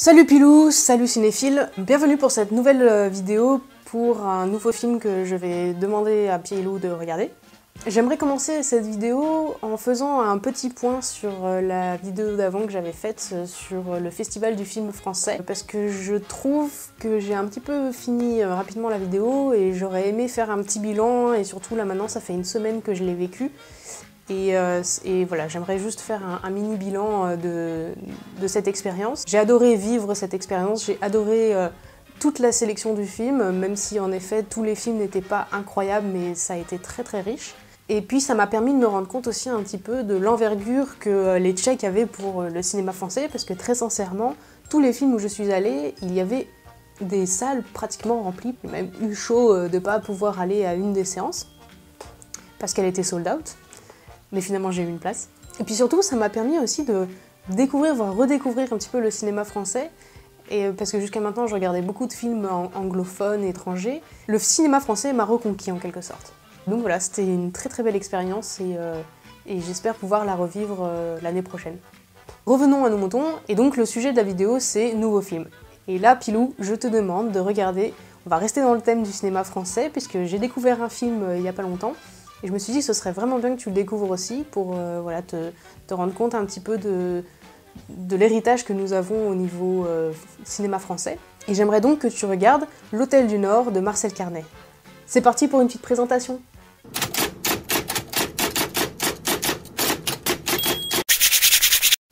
Salut Pilou, salut cinéphile, bienvenue pour cette nouvelle vidéo pour un nouveau film que je vais demander à Pilou de regarder. J'aimerais commencer cette vidéo en faisant un petit point sur la vidéo d'avant que j'avais faite sur le festival du film français, parce que je trouve que j'ai un petit peu fini rapidement la vidéo et j'aurais aimé faire un petit bilan, et surtout là maintenant ça fait une semaine que je l'ai vécu. Et voilà, j'aimerais juste faire un mini bilan de cette expérience. J'ai adoré vivre cette expérience, j'ai adoré toute la sélection du film, même si en effet tous les films n'étaient pas incroyables, mais ça a été très très riche. Et puis ça m'a permis de me rendre compte aussi un petit peu de l'envergure que les Tchèques avaient pour le cinéma français, parce que très sincèrement, tous les films où je suis allée, il y avait des salles pratiquement remplies. J'ai même eu chaud de ne pas pouvoir aller à une des séances, parce qu'elle était sold out. Mais finalement j'ai eu une place. Et puis surtout, ça m'a permis aussi de découvrir, voire redécouvrir un petit peu le cinéma français, parce que jusqu'à maintenant je regardais beaucoup de films anglophones, étrangers. Le cinéma français m'a reconquis en quelque sorte. Donc voilà, c'était une très très belle expérience et j'espère pouvoir la revivre l'année prochaine. Revenons à nos moutons, et donc le sujet de la vidéo c'est nouveaux films. Et là Pilou, je te demande de regarder, on va rester dans le thème du cinéma français, puisque j'ai découvert un film il y a pas longtemps, et je me suis dit que ce serait vraiment bien que tu le découvres aussi pour voilà, te rendre compte un petit peu de l'héritage que nous avons au niveau cinéma français. Et j'aimerais donc que tu regardes L'Hôtel du Nord de Marcel Carné. C'est parti pour une petite présentation.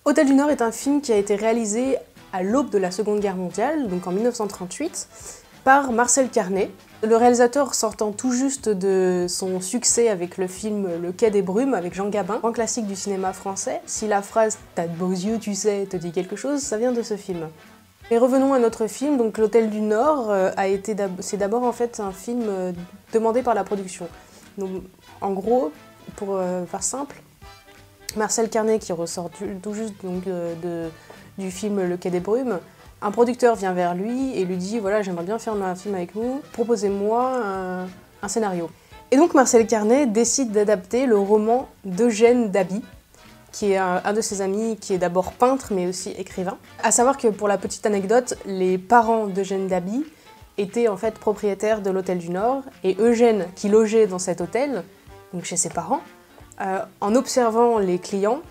Hôtel du Nord est un film qui a été réalisé à l'aube de la Seconde Guerre mondiale, donc en 1938, par Marcel Carné. Le réalisateur sortant tout juste de son succès avec le film Le Quai des Brumes avec Jean Gabin, grand classique du cinéma français. Si la phrase « t'as de beaux yeux, tu sais » te dit quelque chose, ça vient de ce film. Mais revenons à notre film, donc L'Hôtel du Nord c'est d'abord en fait un film demandé par la production. Donc en gros, pour faire simple, Marcel Carné qui ressort tout juste donc, du film Le Quai des Brumes, un producteur vient vers lui et lui dit « Voilà, j'aimerais bien faire un film avec nous, proposez-moi un scénario ». Et donc Marcel Carné décide d'adapter le roman d'Eugène Daby, qui est un de ses amis, qui est d'abord peintre mais aussi écrivain. À savoir que pour la petite anecdote, les parents d'Eugène Daby étaient en fait propriétaires de l'Hôtel du Nord, et Eugène, qui logeait dans cet hôtel, donc chez ses parents, en observant les clients,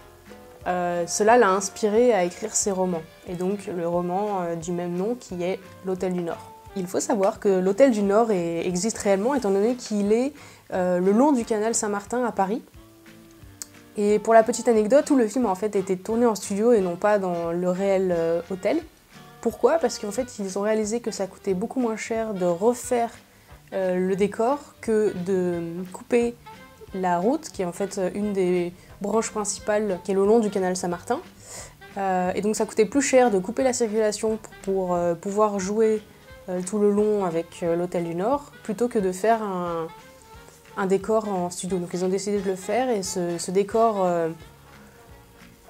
cela l'a inspiré à écrire ses romans, et donc le roman du même nom qui est L'Hôtel du Nord. Il faut savoir que l'Hôtel du Nord existe réellement étant donné qu'il est le long du canal Saint-Martin à Paris. Et pour la petite anecdote, tout le film a en fait été tourné en studio et non pas dans le réel hôtel. Pourquoi? Parce qu'en fait ils ont réalisé que ça coûtait beaucoup moins cher de refaire le décor que de couper la route, qui est en fait une des branches principales qui est le long du canal Saint-Martin. Et donc ça coûtait plus cher de couper la circulation pour pouvoir jouer tout le long avec l'Hôtel du Nord, plutôt que de faire un décor en studio. Donc ils ont décidé de le faire, et ce décor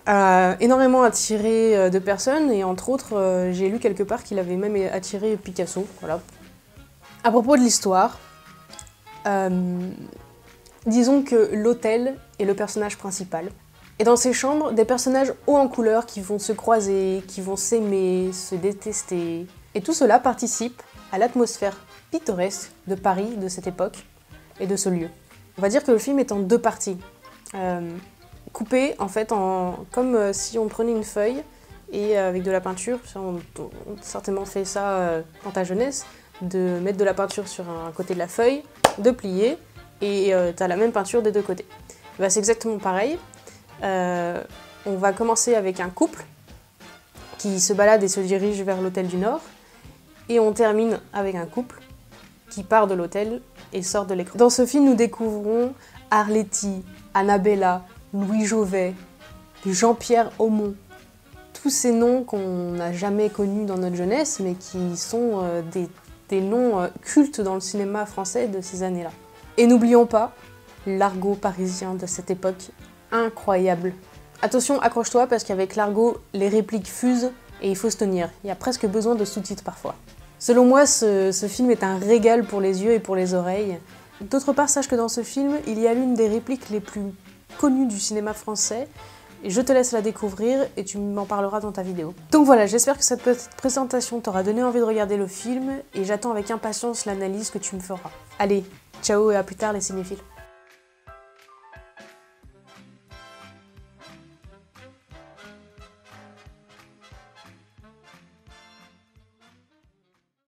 a énormément attiré de personnes, et entre autres j'ai lu quelque part qu'il avait même attiré Picasso. Voilà. À propos de l'histoire, disons que l'hôtel est le personnage principal. Et dans ces chambres, des personnages hauts en couleur qui vont se croiser, qui vont s'aimer, se détester. Et tout cela participe à l'atmosphère pittoresque de Paris de cette époque et de ce lieu. On va dire que le film est en deux parties. Coupé en fait comme si on prenait une feuille et avec de la peinture, on a certainement fait ça dans ta jeunesse, de mettre de la peinture sur un côté de la feuille, de plier, et tu as la même peinture des deux côtés. Bah, c'est exactement pareil. On va commencer avec un couple qui se balade et se dirige vers l'Hôtel du Nord, et on termine avec un couple qui part de l'hôtel et sort de l'écran. Dans ce film, nous découvrons Arletty, Annabella, Louis Jouvet, Jean-Pierre Aumont, tous ces noms qu'on n'a jamais connus dans notre jeunesse, mais qui sont des noms cultes dans le cinéma français de ces années-là. Et n'oublions pas l'argot parisien de cette époque, incroyable. Attention, accroche-toi, parce qu'avec l'argot, les répliques fusent et il faut se tenir. Il y a presque besoin de sous-titres parfois. Selon moi, ce film est un régal pour les yeux et pour les oreilles. D'autre part, sache que dans ce film, il y a l'une des répliques les plus connues du cinéma français, Et je te laisse la découvrir et tu m'en parleras dans ta vidéo. Donc voilà, j'espère que cette petite présentation t'aura donné envie de regarder le film et j'attends avec impatience l'analyse que tu me feras. Allez, ciao et à plus tard les cinéphiles.